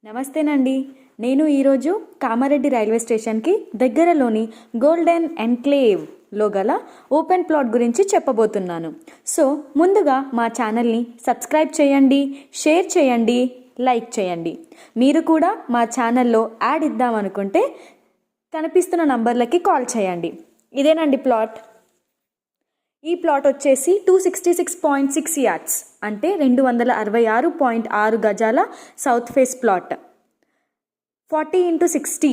నమస్తేనండి. నేను ఈరోజు కామారెడ్డి రైల్వే స్టేషన్కి దగ్గరలోని గోల్డెన్ ఎన్క్లేవ్లో గల ఓపెన్ ప్లాట్ గురించి చెప్పబోతున్నాను. సో ముందుగా మా ఛానల్ని సబ్స్క్రైబ్ చేయండి, షేర్ చేయండి, లైక్ చేయండి. మీరు కూడా మా ఛానల్లో యాడ్ ఇద్దామనుకుంటే కనిపిస్తున్న నంబర్లకి కాల్ చేయండి. ఇదేనండి ప్లాట్. ఈ ప్లాట్ వచ్చేసి 266.6 యార్డ్స్ అంటే 266.6 గజాల సౌత్ ఫేస్ ప్లాట్. 40x60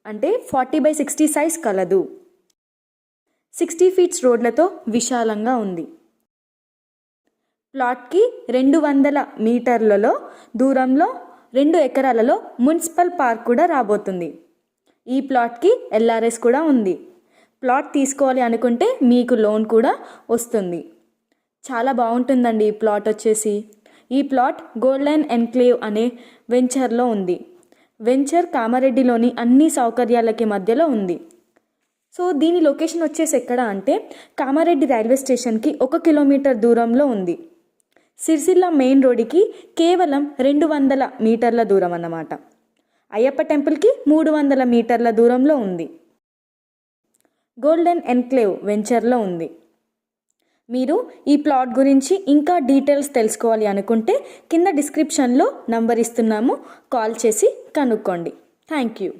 అంటే 40x60 సైజ్ కలదు. 60 ఫీట్స్ రోడ్లతో విశాలంగా ఉంది. ప్లాట్కి 200 మీటర్లలో దూరంలో 2 ఎకరాలలో మున్సిపల్ పార్క్ కూడా రాబోతుంది. ఈ ప్లాట్కి LRS కూడా ఉంది. ప్లాట్ తీసుకోవాలి అనుకుంటే మీకు లోన్ కూడా వస్తుంది. చాలా బాగుంటుందండి ఈ ప్లాట్ వచ్చేసి. ఈ ప్లాట్ గోల్డెన్ ఎన్క్లేవ్ అనే వెంచర్లో ఉంది. వెంచర్ కామారెడ్డిలోని అన్ని సౌకర్యాలకి మధ్యలో ఉంది. సో దీని లొకేషన్ వచ్చేసి ఎక్కడ అంటే కామారెడ్డి రైల్వే స్టేషన్కి 1 కిలోమీటర్ దూరంలో ఉంది. సిరిసిల్ల మెయిన్ రోడ్డుకి కేవలం 200 మీటర్ల దూరం అన్నమాట. అయ్యప్ప టెంపుల్కి 300 మీటర్ల దూరంలో ఉంది. గోల్డెన్ ఎన్క్లేవ్ వెంచర్లో ఉంది. మీరు ఈ ప్లాట్ గురించి ఇంకా డీటెయిల్స్ తెలుసుకోవాలి అనుకుంటే కింద డిస్క్రిప్షన్లో నంబర్ ఇస్తున్నాము, కాల్ చేసి కనుక్కోండి. Thank you.